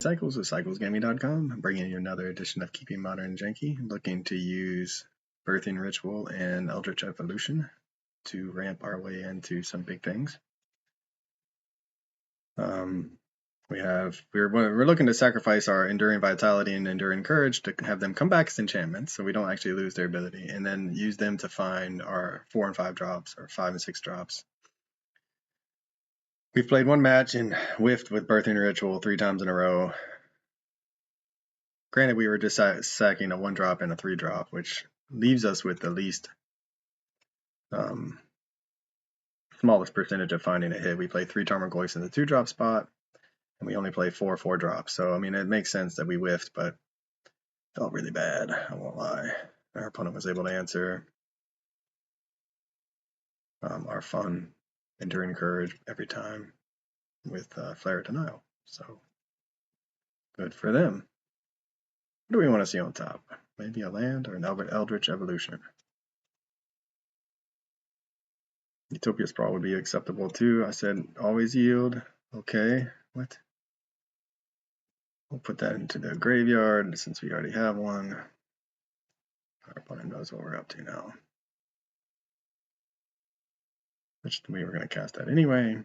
Cycles with cyclesgaming.com. I'm bringing you another edition of Keeping Modern Janky, looking to use Birthing Ritual and Eldritch Evolution to ramp our way into some big things. We're looking to sacrifice our Enduring Vitality and Enduring Courage to have them come back as enchantments, so we don't actually lose their ability, and then use them to find our 4 and 5 drops or 5 and 6 drops. We've played one match and whiffed with Birthing Ritual 3 times in a row. Granted, we were just sacking a 1-drop and a 3-drop, which leaves us with the least smallest percentage of finding a hit. We play 3 Tarmogoyfs in the 2-drop spot, and we only play 4 4-drops. So, I mean, it makes sense that we whiffed, but felt really bad, I won't lie. Our opponent was able to answer our fun Enduring Courage every time with Flare Denial. So, good for them. What do we want to see on top? Maybe a land or an Eldritch Evolution. Utopia Sprawl would be acceptable too. I said always yield. Okay, what? We'll put that into the graveyard since we already have one. Our opponent knows what we're up to now. Which we were going to cast that anyway.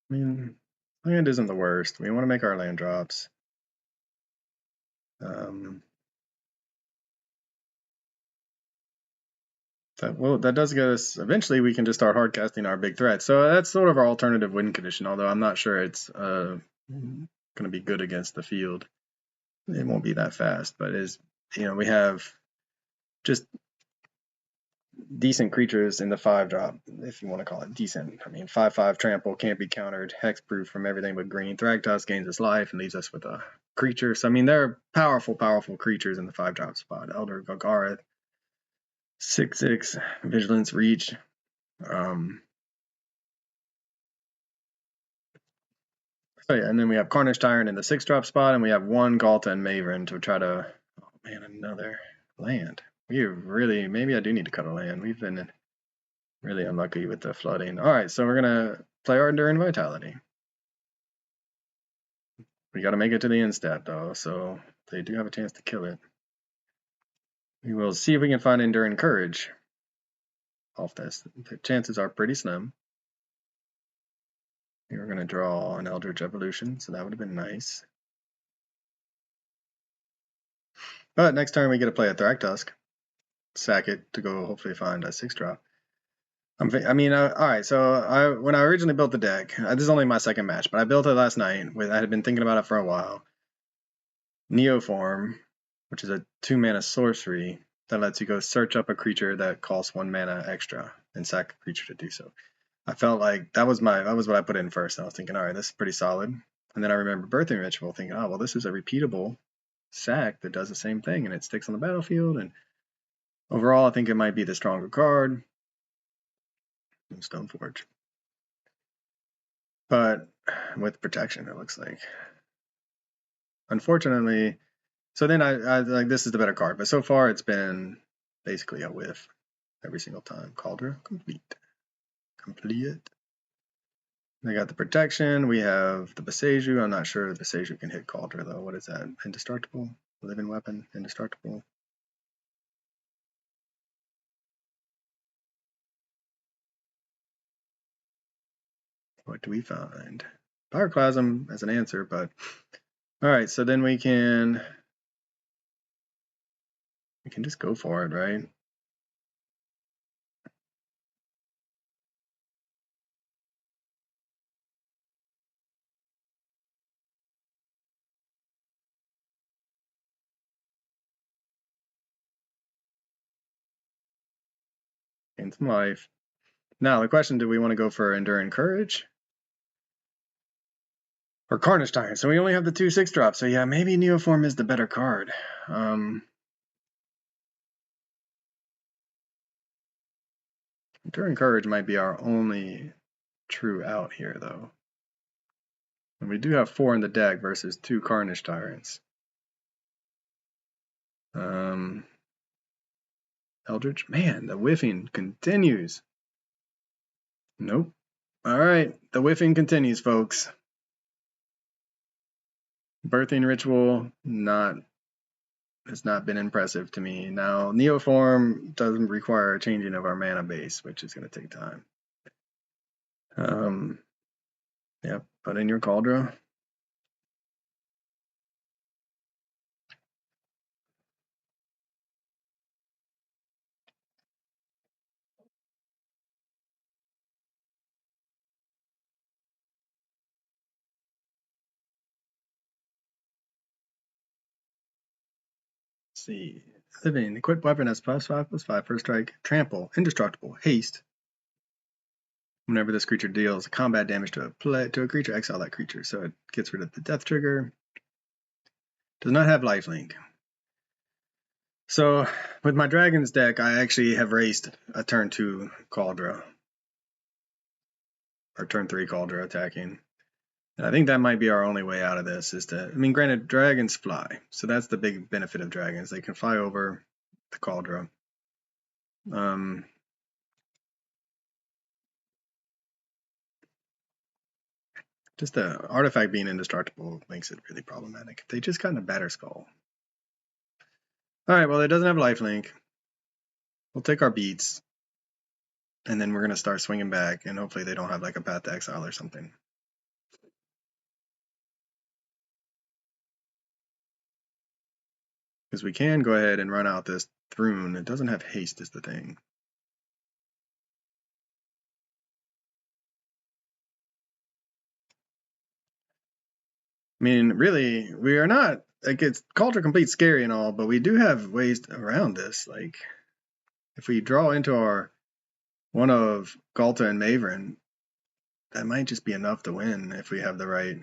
I mean, land isn't the worst. We want to make our land drops. That does get us, eventually we can just start hard casting our big threat. So that's sort of our alternative win condition, although I'm not sure it's going to be good against the field. It won't be that fast, but we have just decent creatures in the 5-drop, if you want to call it decent. I mean, 5/5 trample can't be countered, hexproof from everything but green. Thragtusk gains us life and leaves us with a creature. So I mean, there are powerful creatures in the 5-drop spot. Elder Golgoroth, 6/6 Vigilance Reach. So yeah, and then we have Carnage Tyrant in the 6-drop spot, and we have 1 Galta and Maven to try to. Oh man, another land. Maybe I do need to cut a land. We've been really unlucky with the flooding. All right, so we're gonna play our Enduring Vitality. We got to make it to the end step though, so they do have a chance to kill it. We will see if we can find Enduring Courage off this. The chances are pretty slim. We were gonna draw an Eldritch Evolution, so that would have been nice. But next turn we get to play a Thragtusk. Sack it to go hopefully find a 6-drop. All right, so when I originally built the deck, this is only my second match, but I built it last night. I had been thinking about it for a while. Neoform, which is a 2-mana sorcery that lets you go search up a creature that costs 1 mana extra and sack a creature to do so. I felt like that was what I put in first. I was thinking, all right, this is pretty solid. And then I remember Birthing Ritual, thinking, oh well, this is a repeatable sack that does the same thing and it sticks on the battlefield. And overall, I think it might be the stronger card. Stoneforge. But with protection, it looks like. Unfortunately, so then I like this is the better card, but so far it's been basically a whiff every single time. Cauldron complete. They got the protection. We have the Beseju. I'm not sure if Beseju can hit Cauldron though. What is that? Indestructible? Living weapon? Indestructible? What do we find? Pyroclasm as an answer, but all right, so then we can just go for it, right? Gain some life. Now the question, do we want to go for Enduring Courage? Or Carnage Tyrant? So we only have the 2 6-drops, so yeah, maybe Neoform is the better card. Enduring Courage might be our only true out here, though. And we do have 4 in the deck versus 2 Carnage Tyrants. Eldritch. Man, the whiffing continues. Nope. All right, the whiffing continues, folks. Birthing Ritual, has not been impressive to me. Now, Neoform doesn't require a changing of our mana base, which is going to take time. Yep, put in your Cauldron. See. Living, equipped weapon has +5/+5, first strike, trample, indestructible, haste. Whenever this creature deals combat damage to a creature, exile that creature. So it gets rid of the death trigger. Does not have lifelink. So with my Dragons deck, I actually have raced a turn 2 Cauldron. Or turn 3 Cauldron attacking. And I think that might be our only way out of this, is to, I mean, granted, dragons fly. So that's the big benefit of dragons. They can fly over the Cauldron. Just the artifact being indestructible makes it really problematic. They just got a Batter Skull. Alright, well, it doesn't have lifelink. We'll take our beats. And then we're going to start swinging back, and hopefully they don't have like a Path to Exile or something. Because we can go ahead and run out this Thrune. It doesn't have haste is the thing. I mean, really, we are not, like, it's Cauldron Complete scary and all, but we do have ways around this. Like, if we draw into our one of Galta and Maverin, that might just be enough to win if we have the right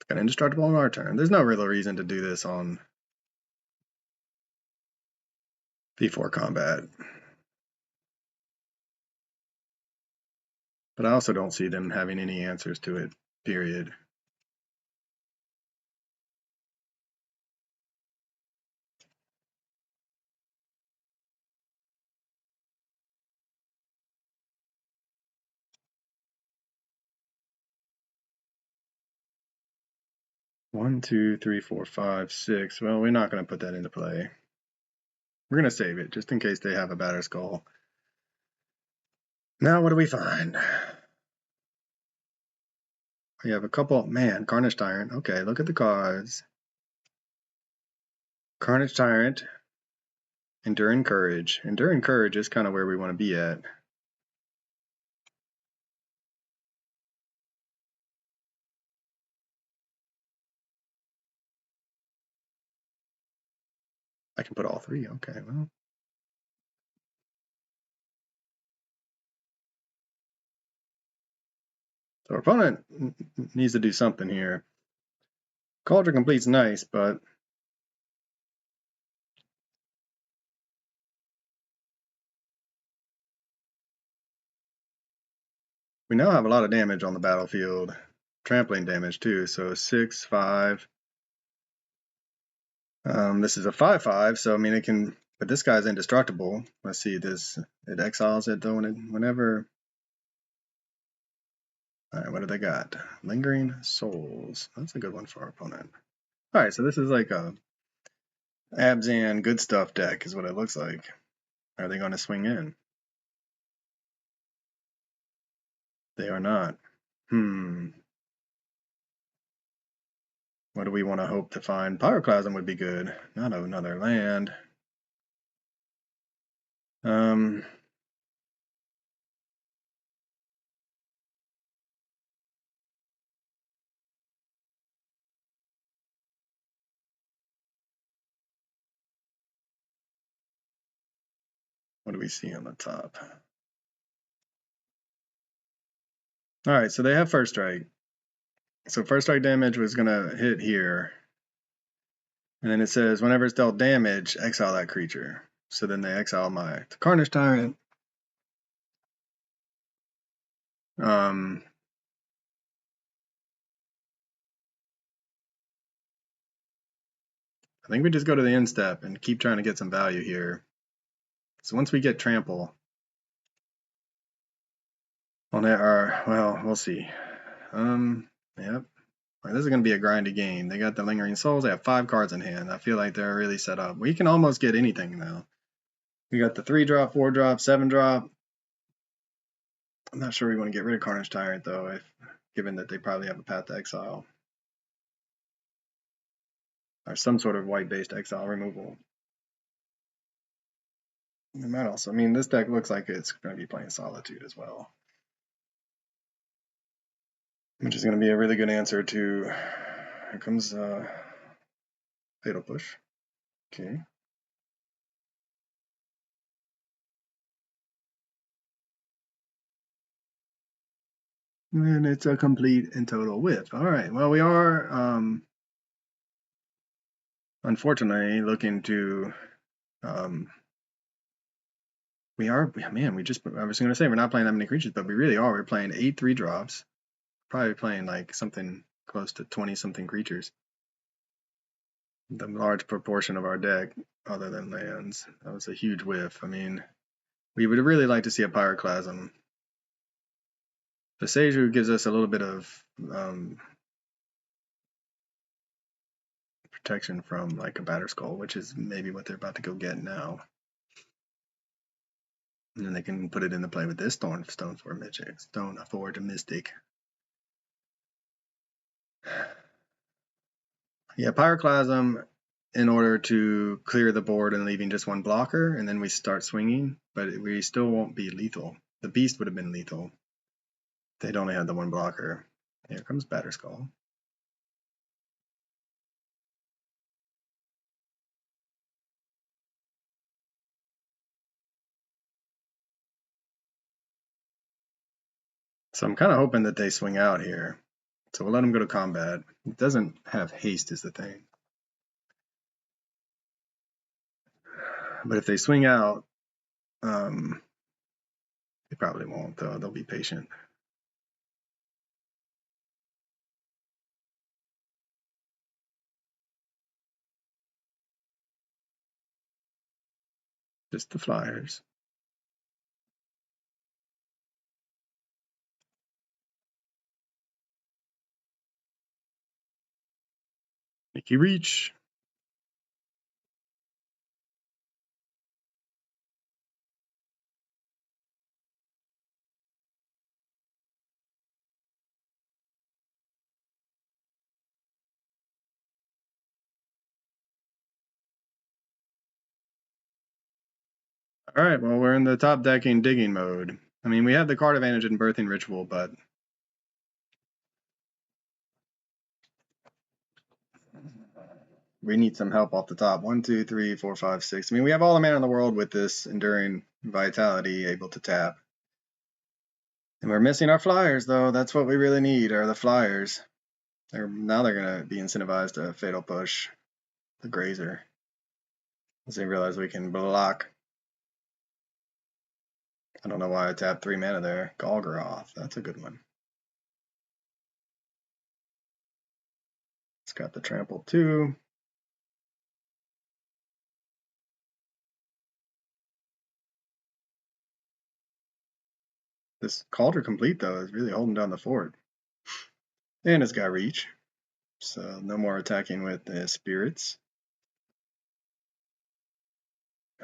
got indestructible on our turn. There's no real reason to do this on V4 combat. But I also don't see them having any answers to it, period. One, two, three, four, five, six. Well, we're not going to put that into play. We're going to save it, just in case they have a Batter Skull. Now, what do we find? We have a couple, man, Carnage Tyrant. Okay, look at the cards. Carnage Tyrant, Enduring Courage. Enduring Courage is kind of where we want to be at. I can put all three. Okay, well. So our opponent needs to do something here. Cauldron Complete's nice, but we now have a lot of damage on the battlefield. Trampling damage too, so 6, 5. This is a 5/5, so I mean it can, but this guy's indestructible. Let's see this. It exiles it though whenever. Alright, what do they got? Lingering Souls. That's a good one for our opponent. Alright, so this is like a Abzan good stuff deck is what it looks like. Are they going to swing in? They are not. What do we want to hope to find? Pyroclasm would be good. Not another land. What do we see on the top? Alright, so they have first strike. So first strike damage was going to hit here. And then it says, whenever it's dealt damage, exile that creature. So then they exile my Carnage Tyrant. I think we just go to the end step and keep trying to get some value here. So once we get trample on it, well, we'll see. Yep. Like, this is going to be a grindy game. They got the Lingering Souls. They have 5 cards in hand. I feel like they're really set up. We can almost get anything now. We got the 3-drop, 4-drop, 7-drop. I'm not sure we want to get rid of Carnage Tyrant, though, given that they probably have a path to exile. Or some sort of white-based exile removal. We might also, I mean, this deck looks like it's going to be playing Solitude as well. Which is going to be a really good answer to, here comes Fatal Push. Okay. And it's a complete and total whiff. All right. Well, we are, unfortunately, looking to, we are, man, I was going to say we're not playing that many creatures, but we really are. We're playing 8 3-drops. Probably playing like something close to 20-something creatures. The large proportion of our deck, other than lands. That was a huge whiff. I mean, we would really like to see a Pyroclasm. The Seiju gives us a little bit of protection from like a Batterskull, which is maybe what they're about to go get now. And then they can put it into play with this Stone for a Mystic. Yeah, Pyroclasm in order to clear the board and leaving just 1 blocker, and then we start swinging, but we still won't be lethal. The Beast would have been lethal. They'd only had the 1 blocker. Here comes Batterskull. So I'm kind of hoping that they swing out here. So we'll let them go to combat. It doesn't have haste is the thing. But if they swing out, they probably won't, though. They'll be patient. Just the Flyers. Sneaky Reach. All right, well, we're in the top decking digging mode. I mean, we have the card advantage in Birthing Ritual, but we need some help off the top. 1, 2, 3, 4, 5, 6. I mean, we have all the mana in the world with this Enduring Vitality able to tap. And we're missing our Flyers, though. That's what we really need, are the Flyers. Now they're going to be incentivized to Fatal Push the Grazer. As they realize we can block. I don't know why I tapped 3 mana there. Golgoroth, that's a good one. It's got the trample too. This Calder Complete, though, is really holding down the fort. And it's got reach. So no more attacking with the spirits.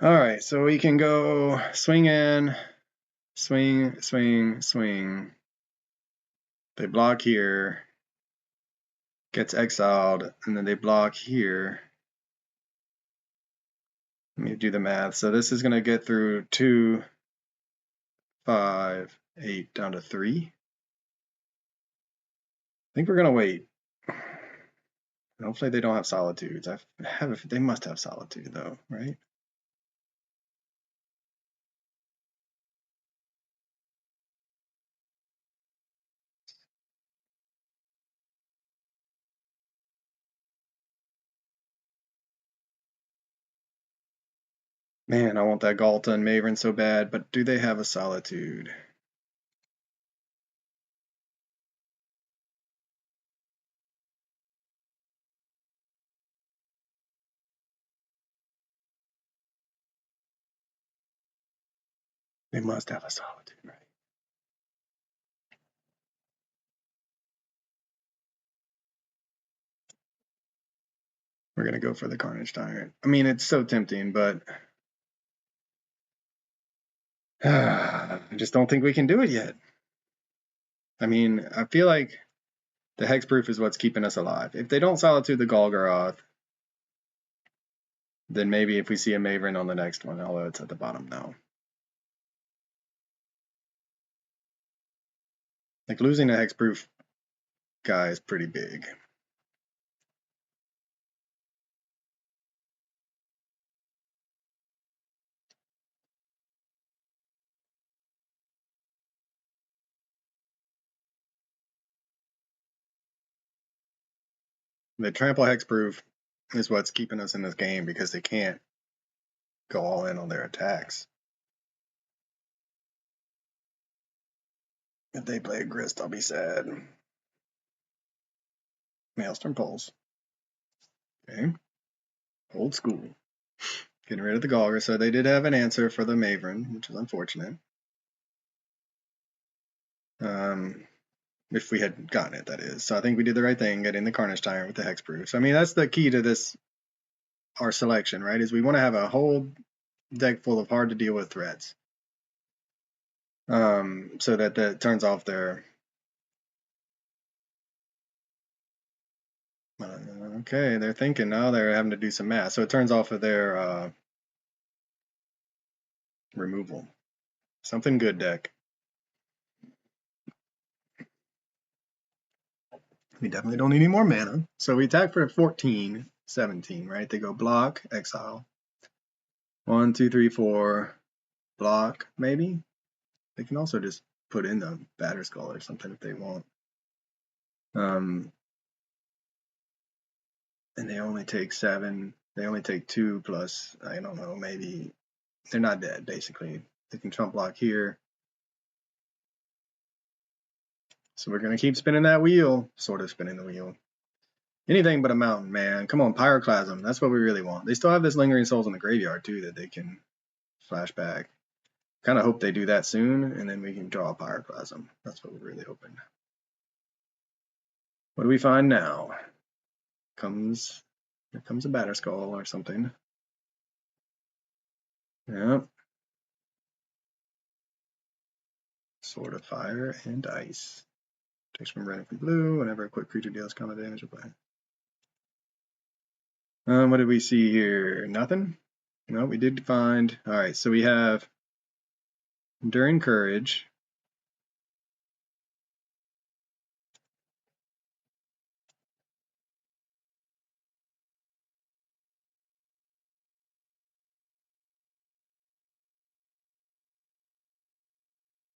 Alright, so we can go swing in, swing, swing, swing. They block here. Gets exiled, and then they block here. Let me do the math. So this is going to get through 2, 5, 8, down to 3. I think we're going to wait. Hopefully they don't have Solitudes. They must have Solitude, though, right? Man, I want that Galta and Maven so bad, but do they have a Solitude? They must have a solitude, right? We're gonna go for the Carnage Tyrant. I mean, it's so tempting, but I just don't think we can do it yet. I mean, I feel like the Hexproof is what's keeping us alive. If they don't Solitude the Golgoroth, then maybe if we see a Maven on the next one, although it's at the bottom now. Like, losing a Hexproof guy is pretty big. The Trample Hexproof is what's keeping us in this game because they can't go all in on their attacks. If they play a Grist, I'll be sad. Maelstrom Pulse. Okay. Old school. Getting rid of the Golgar, so they did have an answer for the Maven, which is unfortunate. If we had gotten it, that is. So I think we did the right thing, getting the Carnage Tyrant with the Hexproof. So I mean, that's the key to this, our selection, right? Is we want to have a whole deck full of hard to deal with threats. So that turns off their. Okay, they're thinking now they're having to do some math. So it turns off of their removal. Something good, deck. We definitely don't need any more mana. So we attack for 14, 17, right? They go block, exile. 1, 2, 3, 4, block, maybe? They can also just put in the Batterskull or something if they want. And they only take 7. They only take 2 plus, I don't know, maybe they're not dead, basically. They can trump block here. So we're going to keep spinning that wheel, sort of spinning the wheel. Anything but a mountain, man. Come on, Pyroclasm. That's what we really want. They still have this Lingering Souls in the graveyard, too, that they can flash back. Kind of hope they do that soon, and then we can draw a Pyroclasm. That's what we're really hoping. What do we find now? Here comes a Batterskull or something. Yep. Sword of Fire and Ice. Takes from red and from blue. Whenever a quick creature deals combat damage, you play. What did we see here? Nothing? No, we did find. Alright, so we have Enduring Courage.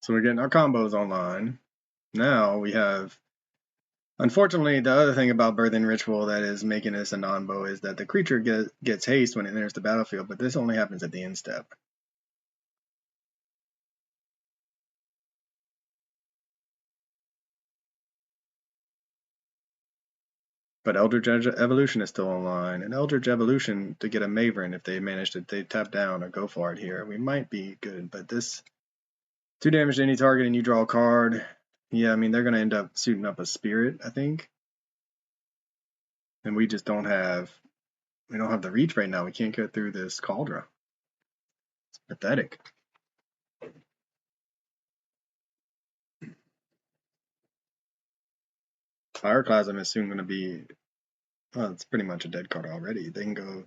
So we're getting our combos online. Now we have. Unfortunately, the other thing about Birthing Ritual that is making this a non-bow is that the creature gets haste when it enters the battlefield, but this only happens at the end step. But Eldritch Evolution is still online, and Eldritch Evolution to get a Maven if they manage to tap down or go for it here, we might be good. But this 2 damage to any target and you draw a card. Yeah, I mean they're gonna end up suiting up a Spirit, I think. And we just don't have the reach right now. We can't get through this Cauldron. It's pathetic. Fireclasm is soon going to be. Well, it's pretty much a dead card already. They can go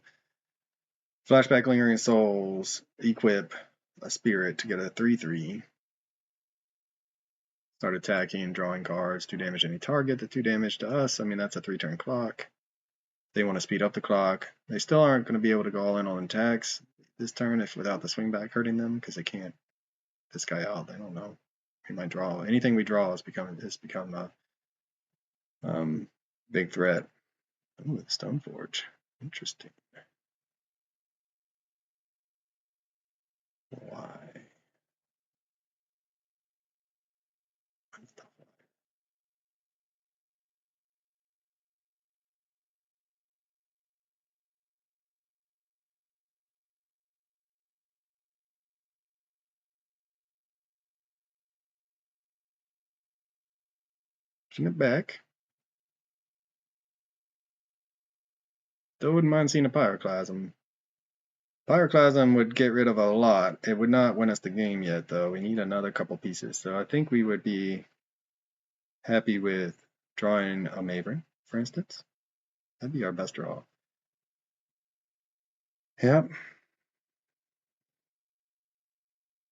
Flashback Lingering Souls, equip a Spirit to get a 3/3. Start attacking, drawing cards, 2 damage to any target, the 2 damage to us. I mean, that's a 3-turn clock. They want to speed up the clock. They still aren't going to be able to go all in on attacks this turn if without the swing back hurting them because they can't this guy out. They don't know. We might draw. Anything we draw has become a big threat. Ooh, Stoneforge. Interesting. Why? Pushing it back. Still wouldn't mind seeing a Pyroclasm. Pyroclasm would get rid of a lot. It would not win us the game yet, though. We need another couple pieces. So I think we would be happy with drawing a Maven, for instance. That'd be our best draw. Yep.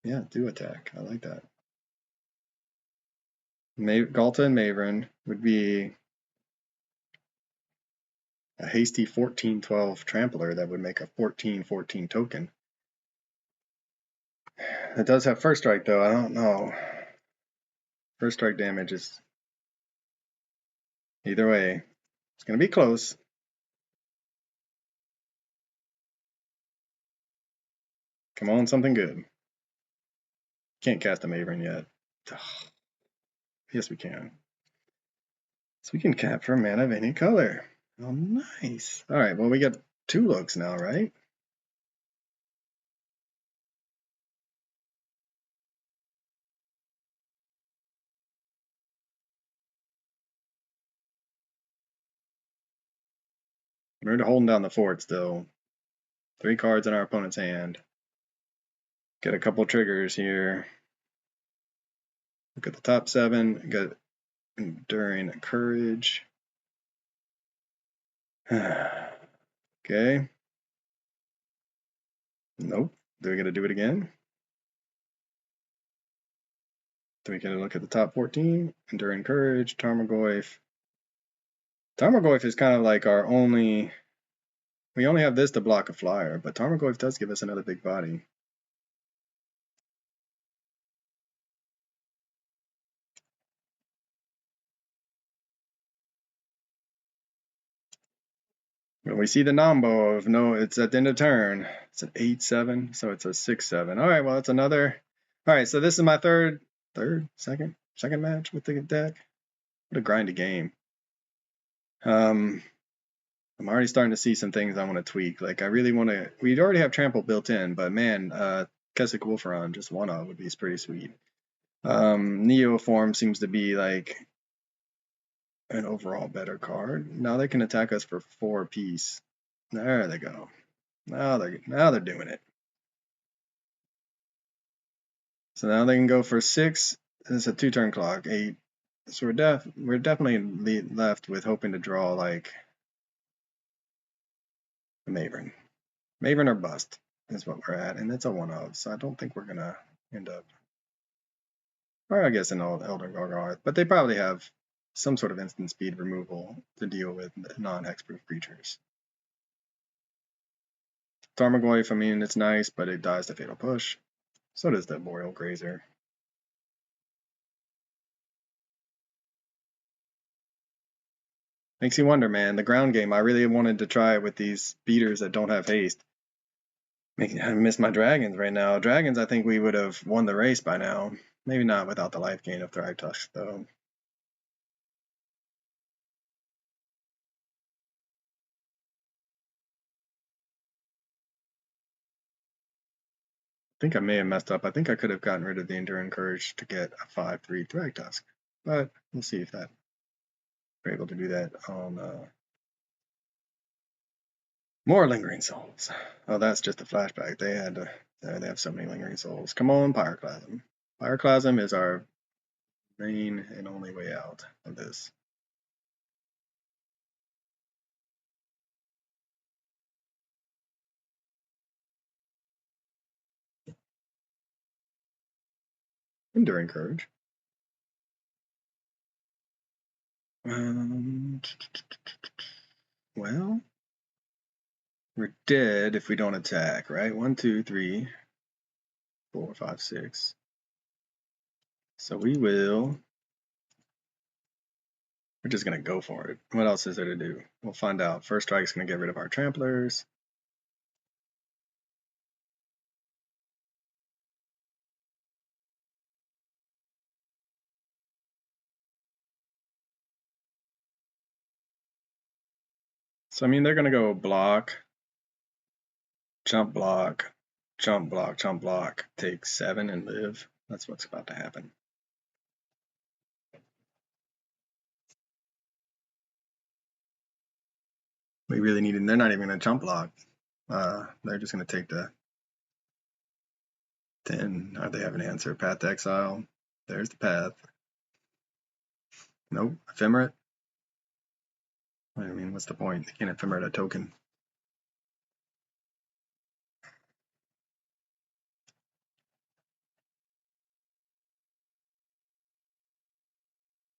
Yeah, do attack. I like that. Galta and Maven would be a hasty 14-12 trampler that would make a 14-14 token. It does have first strike, though. I don't know. First strike damage is either way. It's going to be close. Come on, something good. Can't cast a Maven yet. Yes, we can. So we can capture mana of any color. Oh, nice. All right, well, we got 2 looks now, right? We're holding down the fort still. 3 cards in our opponent's hand. Get a couple triggers here. Look at the top 7. Got Enduring Courage. Okay. Nope. Do we got to do it again? Do we get to look at the top 14? Enduring Courage, Tarmogoyf. Tarmogoyf is kind of like our only... We only have this to block a flyer, but Tarmogoyf does give us another big body. When we see the Nambo of no, it's at the end of turn. It's an 8-7, so it's a 6-7. All right, well, that's another. All right, so this is my second match with the deck. What a grindy game. I'm already starting to see some things I want to tweak. Like I really want to. We'd already have Trample built in, but man, Keswick Wolferon just one-off would be pretty sweet. Neo form seems to be like an overall better card. Now they can attack us for 4 apiece. There they go. Now they're doing it. So now they can go for 6. It's a 2-turn clock. 8. So we're definitely left with hoping to draw like a Maven. Maven or bust is what we're at, and it's a 1-of. So I don't think we're gonna end up, or I guess an Elder Gargoyle, but they probably have some sort of instant speed removal to deal with non-hexproof creatures. Tarmogoyf, I mean, it's nice, but it dies to Fatal Push. So does the Boreal Grazer. Makes you wonder, man. The ground game, I really wanted to try it with these beaters that don't have haste. I miss my dragons right now. Dragons, I think we would have won the race by now. Maybe not without the life gain of Thrive Tusk, though. I think I may have messed up. I think I could have gotten rid of the Enduring Courage to get a 5/3 Thrag Tusk. But we'll see if we're able to do that on more Lingering Souls. Oh, that's just a flashback. They have so many Lingering Souls. Come on, Pyroclasm. Pyroclasm is our main and only way out of this. Enduring Courage. Well, we're dead if we don't attack, right? 1, 2, 3, 4, 5, 6. So we're just going to go for it. What else is there to do? We'll find out. First strike's going to get rid of our tramplers. So, I mean, they're going to go block, jump block, jump block, jump block, take 7 and live. That's what's about to happen. We really needed. They're not even going to chump block. They're just going to take the 10. They have an answer. Path to Exile. There's the path. Nope. Ephemerate. I mean, what's the point? They can't ephemerate a token.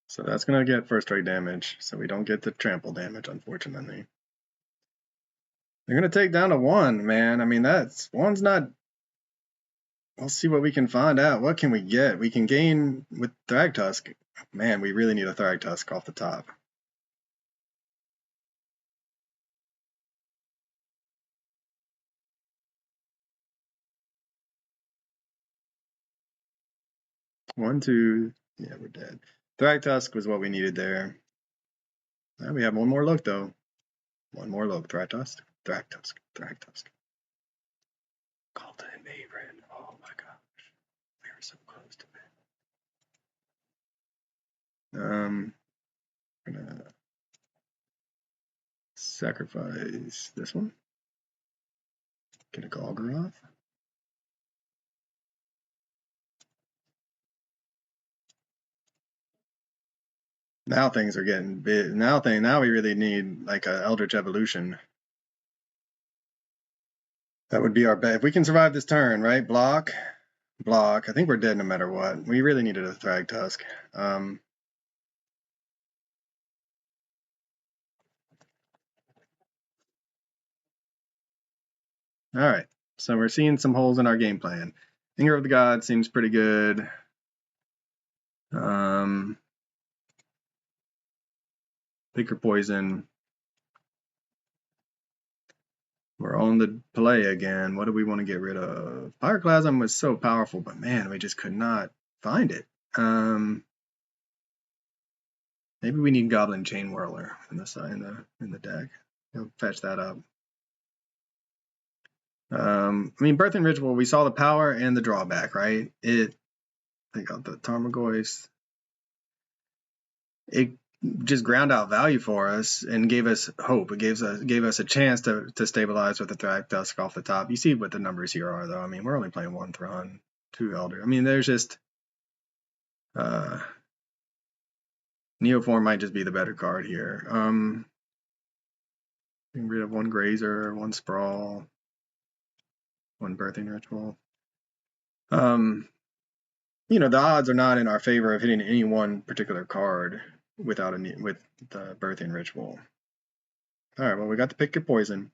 So that's going to get first strike damage. So we don't get the trample damage, unfortunately. They're going to take down to 1, man. I mean, one's not. We'll see what we can find out. What can we get? We can gain with Thragtusk. Man, we really need a Thragtusk off the top. One, two. Yeah, we're dead. Thragtusk was what we needed there. Now we have one more look, though. One more look. Thragtusk. Thragtusk. Thragtusk. Calta and Abran. Oh my gosh. We were so close to it. I'm gonna sacrifice this one. Get a Golgoroth. Now things are getting big. Now we really need like an Eldritch Evolution. That would be our bet. If we can survive this turn, right? Block. I think we're dead no matter what. We really needed a Thragtusk. All right. So we're seeing some holes in our game plan. Anger of the God seems pretty good. Pick your poison. We're on the play again. What do we want to get rid of? Pyroclasm was so powerful, but man, we just could not find it. Maybe we need Goblin Chain Whirler in the deck. He'll fetch that up. I mean, Birthing Ritual, we saw the power and the drawback, right? They got the Tarmogoyf. It just ground out value for us and gave us hope. It gave us a chance to stabilize with the Thragtusk off the top. You see what the numbers here are, though. I mean, we're only playing 1 Thrawn, 2 Elder. I mean, there's just Neoform might just be the better card here. Getting rid of 1 Grazer, 1 Sprawl, 1 Birthing Ritual. You know, the odds are not in our favor of hitting any one particular card with the Birthing Ritual. All right, well, we got the Pick Your Poison.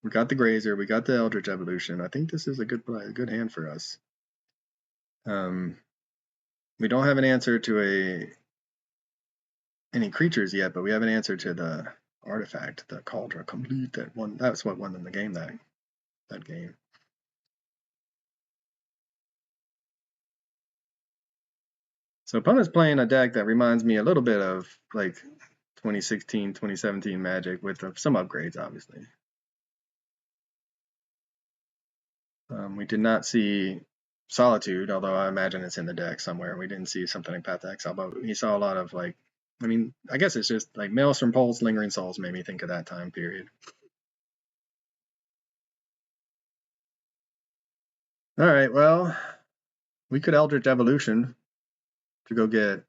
We got the Grazer. We got the Eldritch Evolution. I think this is a good play, a good hand for us. We don't have an answer to any creatures yet, but we have an answer to the artifact, the Cauldron Complete. That's what won them the game that game. So opponent's playing a deck that reminds me a little bit of like 2016, 2017 Magic with some upgrades, obviously. We did not see Solitude, although I imagine it's in the deck somewhere. We didn't see something like Path to Exile, but we saw a lot of like, I mean, I guess it's just like Maelstrom Pulse, Lingering Souls made me think of that time period. All right, well, we could Eldritch Evolution to go get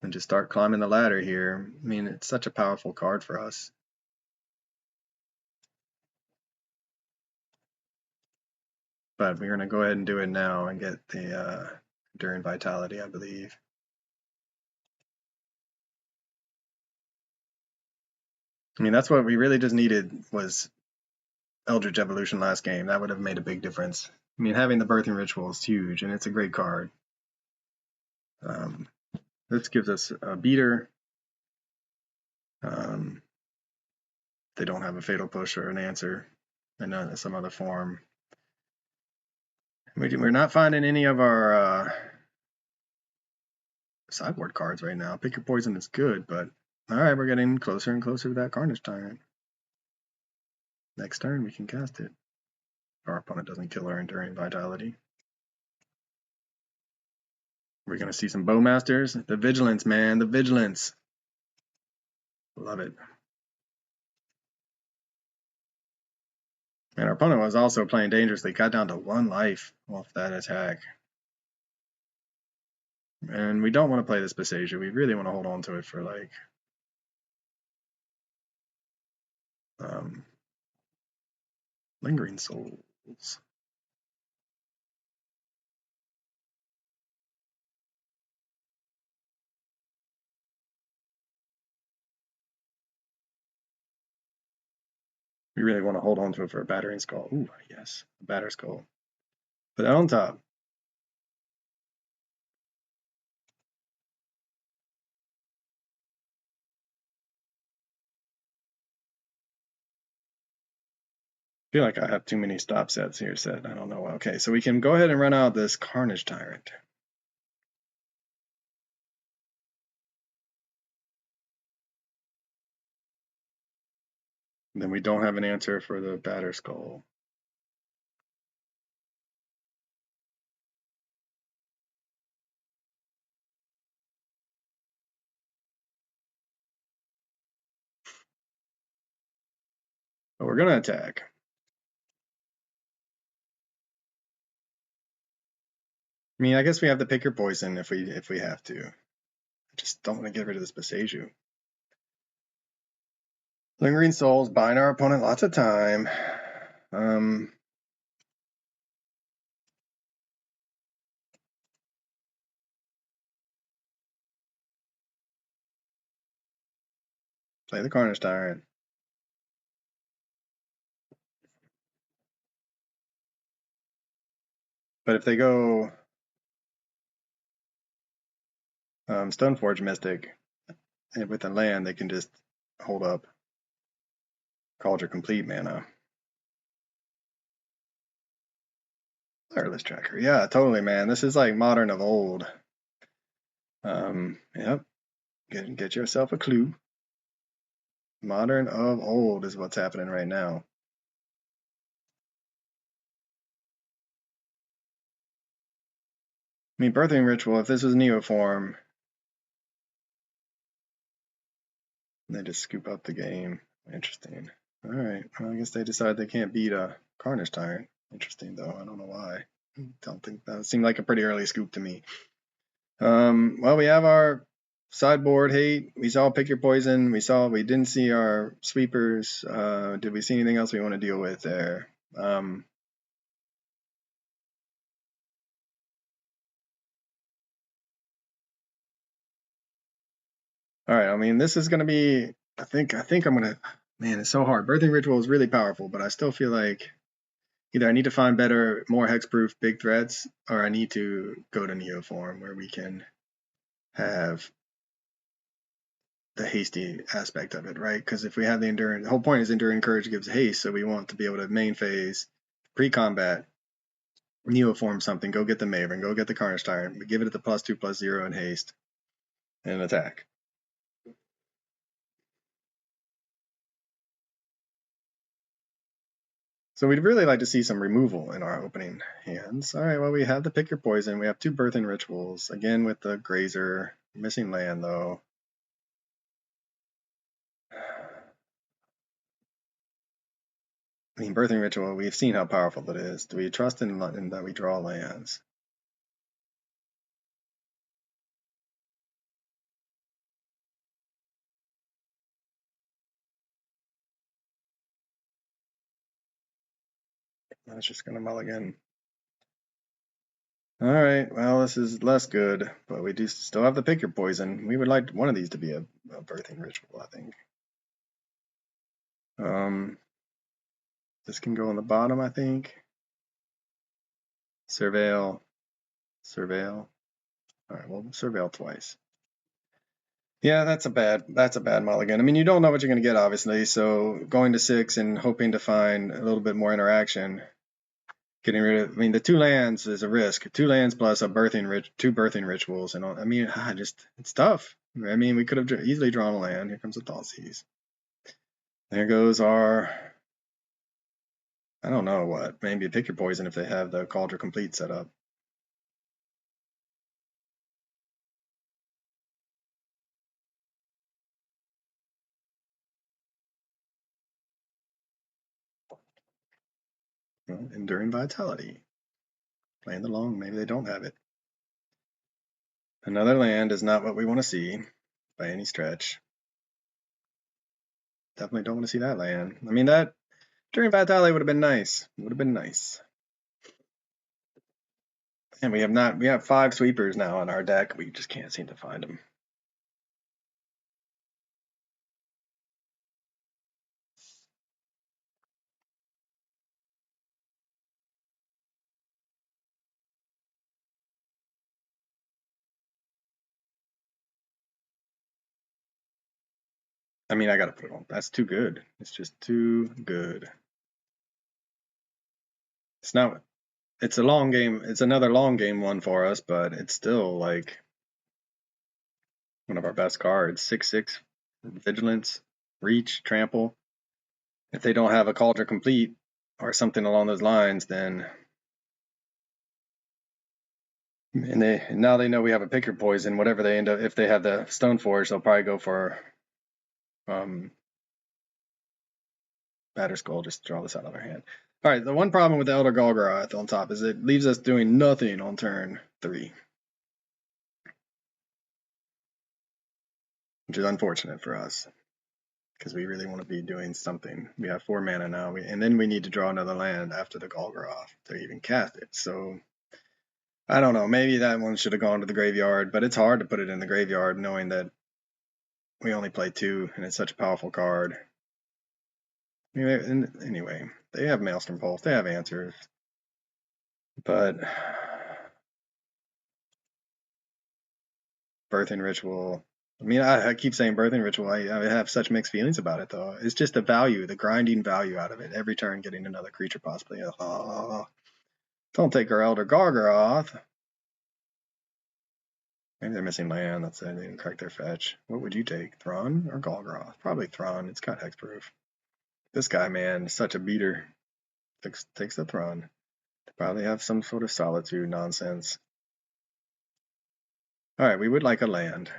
and just start climbing the ladder here. I mean, it's such a powerful card for us. But we're going to go ahead and do it now and get the Enduring Vitality, I believe. I mean, that's what we really just needed was Eldritch Evolution last game. That would have made a big difference. I mean, having the Birthing Ritual is huge, and it's a great card. This gives us a beater. They don't have a Fatal Push or an answer in some other form. We're not finding any of our sideboard cards right now. Pick Your Poison is good, but all right, we're getting closer and closer to that Carnage Tyrant. Next turn, we can cast it. Our opponent doesn't kill our Enduring Vitality. We're going to see some Bowmasters. The Vigilance, man, the Vigilance. Love it. And our opponent was also playing dangerously. Got down to 1 life off that attack. And we don't want to play this Basasia. We really want to hold on to it for like Lingering Souls. We really want to hold on to it for a Battering Skull. Ooh, yes, a Batter Skull. Put that on top. I feel like I have too many stop sets here set. I don't know. Okay, so we can go ahead and run out this Carnage Tyrant. And then we don't have an answer for the Batter Skull. But we're gonna attack. I mean, I guess we have to pick your poison if we have to. I just don't want to get rid of this Basasia. Lingering Souls, buying our opponent lots of time. Play the Carnage Tyrant. But if they go Stoneforge Mystic and with a land, they can just hold up Cauldron Complete mana. Wireless Tracker. Yeah, totally, man. This is like Modern of old. Yep. Get yourself a clue. Modern of old is what's happening right now. I mean, Birthing Ritual, if this was Neoform, they just scoop up the game. Interesting. Alright, well, I guess they decide they can't beat a Carnage Tyrant. Interesting, though. I don't know why. Don't think that seemed like a pretty early scoop to me. Well, we have our sideboard hate. We saw Pick Your Poison. We didn't see our sweepers. Did we see anything else we want to deal with there? All right, I mean, this is going to be, I think I'm going to, man, it's so hard. Birthing Ritual is really powerful, but I still feel like either I need to find better, more hexproof big threats, or I need to go to Neoform where we can have the hasty aspect of it, right? Because if we have the Enduring, the whole point is Enduring Courage gives haste, so we want to be able to main phase, pre-combat, Neoform something, go get the Maven, go get the Carnage Tyrant, give it at the +2/+0 in haste, and attack. So we'd really like to see some removal in our opening hands. All right, well, we have the Pick Your Poison. We have 2 Birthing Rituals. Again, with the Grazer. Missing land, though. I mean, Birthing Ritual, we've seen how powerful it is. Do we trust in that we draw lands? That's just going to mulligan. All right, well, this is less good, but we do still have the Pick Your Poison. We would like one of these to be a Birthing Ritual, I think. This can go on the bottom, I think. Surveil. All right, we'll surveil twice. Yeah, that's a bad mulligan. I mean, you don't know what you're going to get, obviously, so going to 6 and hoping to find a little bit more interaction. Getting rid of, I mean, the 2 lands is a risk. 2 lands plus a 2 Birthing Rituals, and I mean, it's tough. I mean, we could have easily drawn a land. Here comes a Thoughtseize. There goes our, I don't know what, maybe Pick Your Poison if they have the Cauldron Complete set up. Well, Enduring Vitality. Land along, maybe they don't have it. Another land is not what we want to see by any stretch. Definitely don't want to see that land. I mean, that Enduring Vitality would have been nice. Would have been nice. And we have 5 sweepers now on our deck. We just can't seem to find them. I mean, I gotta put it on. That's too good. It's just too good. It's not. It's a long game. It's another long game one for us, but it's still like one of our best cards. 6/6, Vigilance, Reach, Trample. If they don't have a Cauldron Complete or something along those lines, then now they know we have a Pick Your Poison. Whatever they end up, if they have the Stoneforge, they'll probably go for Batterskull. Just draw this out of our hand. All right, the one problem with the Elder Golgoroth on top is it leaves us doing nothing on turn 3, which is unfortunate for us because we really want to be doing something. We have 4 mana now, and then we need to draw another land after the Golgoroth to even cast it. So I don't know. Maybe that one should have gone to the graveyard, but it's hard to put it in the graveyard knowing that we only play 2 and it's such a powerful card. Anyway, they have Maelstrom Pulse. They have answers. But Birthing Ritual. I mean, I keep saying Birthing Ritual. I have such mixed feelings about it, though. It's just the value, the grinding value out of it. Every turn getting another creature possibly. Don't take our Elder Gargaroth. Maybe they're missing land. That's it. They didn't correct their fetch. What would you take? Thrawn or Golgoroth? Probably Thrawn. It's got hexproof. This guy, man, is such a beater. Takes the Thrawn. They probably have some sort of solitude nonsense. Alright, we would like a land.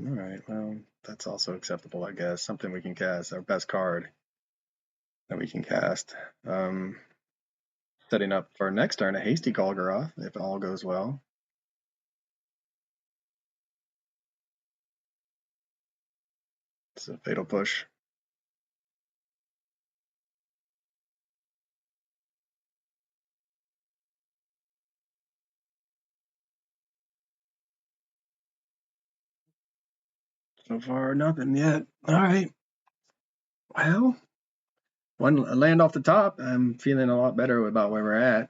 Alright, well, that's also acceptable, I guess. Something we can cast. Our best card that we can cast. Setting up for next turn a hasty Golgoroth, if all goes well. It's a fatal push. So far, nothing yet. Alright. Well, one land off the top. I'm feeling a lot better about where we're at.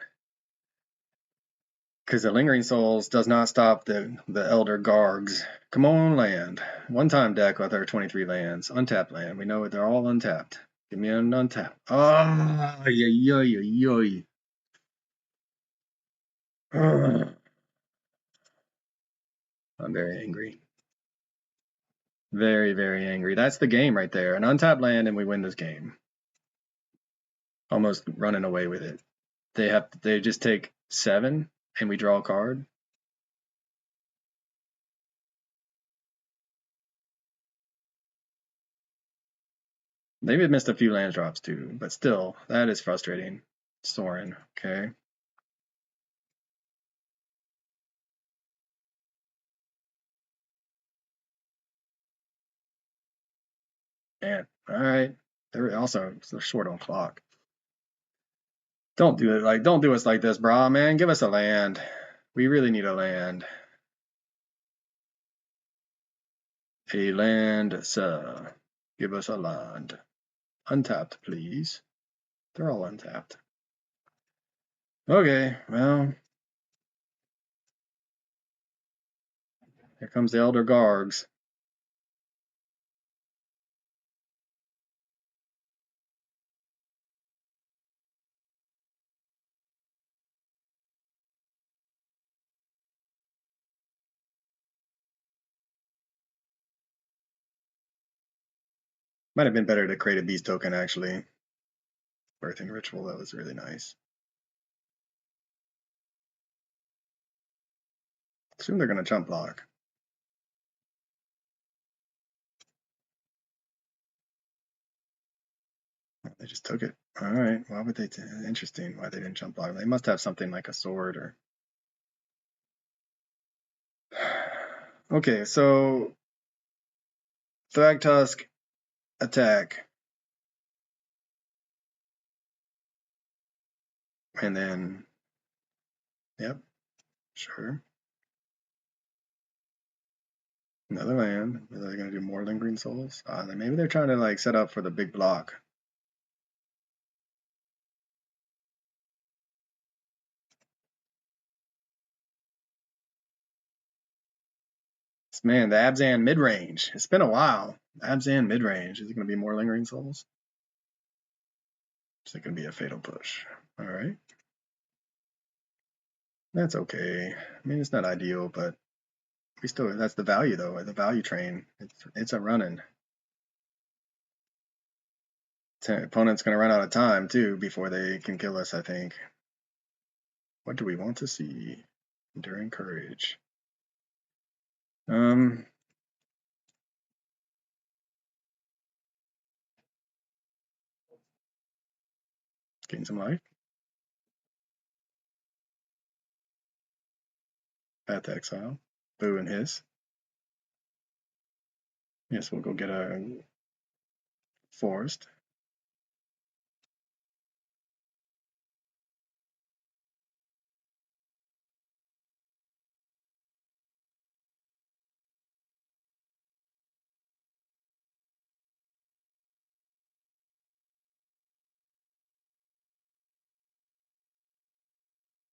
Because the Lingering Souls does not stop the Elder Gargs. Come on, land. One-time deck with our 23 lands. Untapped land. We know they're all untapped. Give me an untapped. Oh, yoy. I'm very angry. Very, very angry. That's the game right there. An untapped land and we win this game. Almost running away with it. They just take 7 and we draw a card. They've missed a few land drops too, but still, that is frustrating. Soren, okay. Man, alright. They're also short on clock. Don't do us like this, brah, man. Give us a land. We really need a land. A land, sir. Give us a land. Untapped, please. They're all untapped. Okay, well. Here comes the Elder Gargs. Might have been better to create a beast token, actually. Birthing Ritual, that was really nice. Assume they're going to jump block. They just took it. All right. Why would they? Interesting. Why they didn't jump block? They must have something like a sword or. Okay, so Thragtusk attack, and then yep, sure. Another land. Are they gonna do more Lingering Souls? Maybe they're trying to like set up for the big block. Man, the Abzan mid-range. It's been a while. Abzan mid-range. Is it going to be more Lingering Souls? Is it going to be a Fatal Push? All right. That's okay. I mean, it's not ideal, but we still, that's the value, though. The value train. It's a running. Opponent's going to run out of time, too, before they can kill us, I think. What do we want to see? Enduring Courage. Gain some life. Path to Exile. Boo and Hiss. Yes, we'll go get a Forest.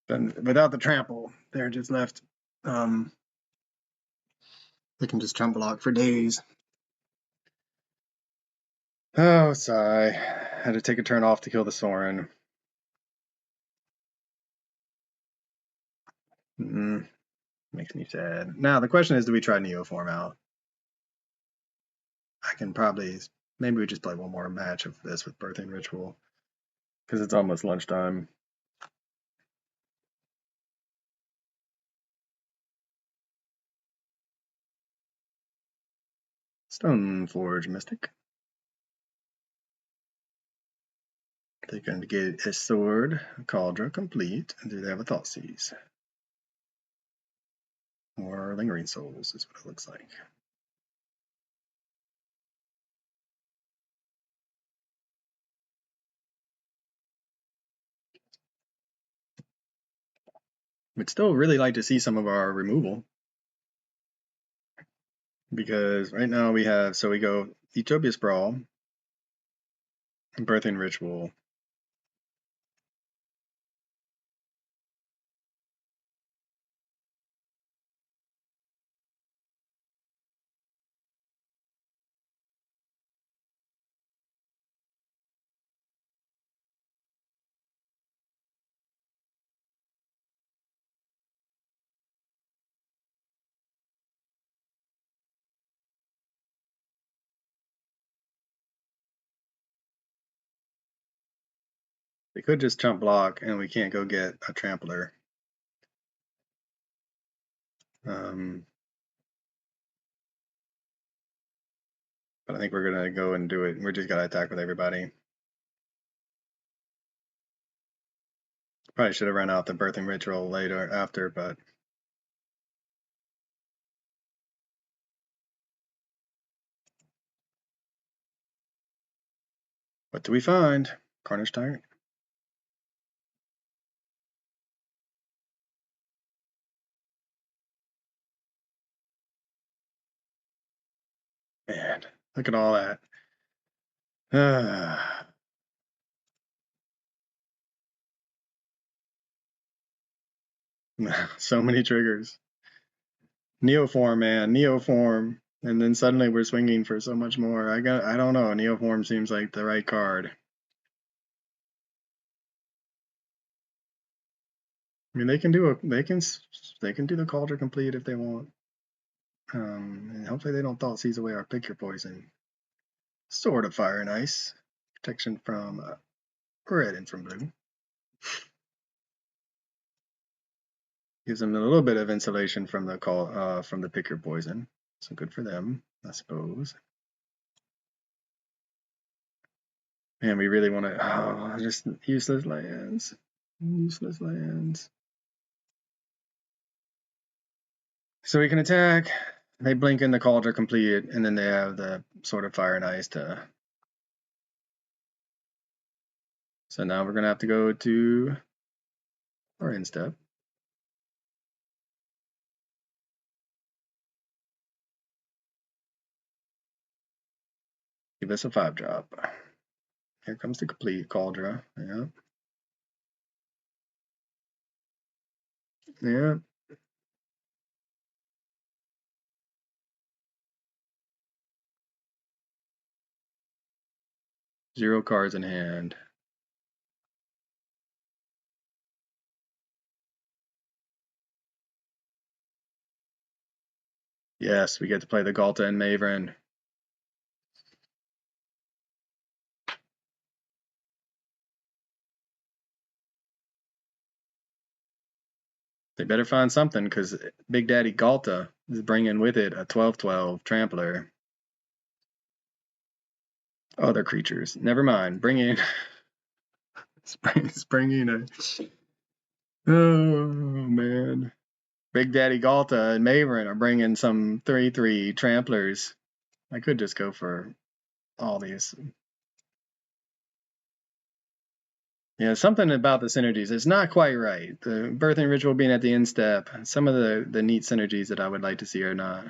Then without the trample, they're just left. They can just chump block for days. Oh, sigh. Had to take a turn off to kill the Sorin. Makes me sad. Now, the question is, do we try Neoform out? I can probably, maybe we just play one more match of this with Birthing Ritual, because it's almost lunchtime. Stoneforge Mystic. They're going to get a sword, a Cauldron complete, and do they have a Thoughtseize? Or Lingering Souls is what it looks like. We'd still really like to see some of our removal. Because right now we have, so we go Utopia Sprawl, Birthing Ritual. They could just chump block and we can't go get a trampler. But I think we're gonna go and do it. We're just gonna attack with everybody. Probably should have run out the Birthing Ritual later after, but what do we find? Carnage Tyrant. Man, look at all that. So many triggers. Neoform, man, Neoform. And then suddenly we're swinging for so much more. I don't know. Neoform seems like the right card. I mean, they can do the Cauldron complete if they want. And hopefully they don't Thoughtseize away our Pick Your Poison. Sword of Fire and Ice. Protection from red and from blue. Gives them a little bit of insulation from the Pick Your Poison. So good for them, I suppose. And we really want to, oh, just useless lands. Useless lands. So we can attack. They blink in the Cauldron complete, and then they have the Sword of Fire and Ice to. So now we're going to have to go to our end step. Give us a 5-drop. Here comes the complete Cauldron. Yeah. Yeah. Zero cards in hand. Yes, we get to play the Galta and Maverin. They better find something, because Big Daddy Galta is bringing with it a 12/12 Trampler. Other creatures. Never mind. Bring in. Bring in a. Oh, man. Big Daddy Galta and Maverin are bringing some 3/3 Tramplers. I could just go for all these. Yeah, something about the synergies. It's not quite right. The Birthing Ritual being at the end step. Some of the neat synergies that I would like to see are not.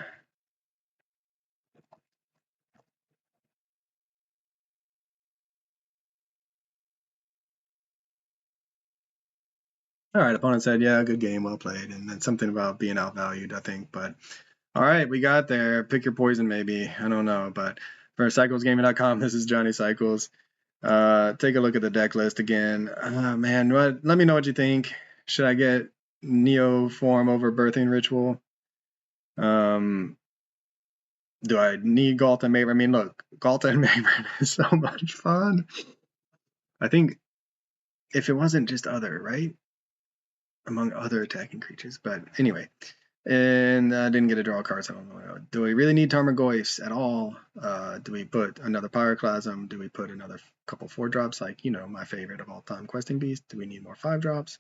All right, opponent said, yeah, good game, well played. And then something about being outvalued, I think. But all right, we got there. Pick your poison, maybe. I don't know. But for cyclesgaming.com, this is Johnny Cycles. Take a look at the deck list again. Man, let me know what you think. Should I get Neo form over Birthing Ritual? Do I need Galta and Maver? I mean, look, Galta and Maver is so much fun. I think if it wasn't just other, right? Among other attacking creatures. But anyway, and I didn't get to draw cards. I don't know. Do we really need Tarmogoyfs at all? Do we put another Pyroclasm? Do we put another couple 4-drops? Like, my favorite of all time, Questing Beast. Do we need more 5-drops?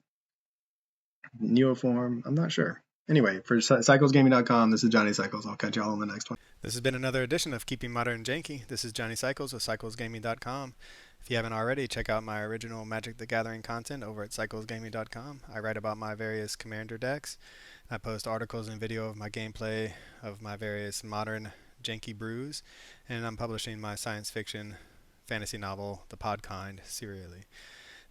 Neoform? I'm not sure. Anyway, for cyclesgaming.com, this is Johnny Cycles. I'll catch y'all on the next one. This has been another edition of Keeping Modern Janky. This is Johnny Cycles with cyclesgaming.com. If you haven't already, check out my original Magic the Gathering content over at cyclesgaming.com. I write about my various commander decks. I post articles and video of my gameplay of my various modern janky brews, and I'm publishing my science fiction fantasy novel, The Podkind, serially.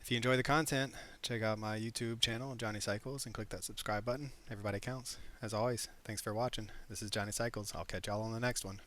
If you enjoy the content, check out my YouTube channel, Johnny Cycles, and click that subscribe button. Everybody counts. As always, thanks for watching. This is Johnny Cycles. I'll catch y'all on the next one.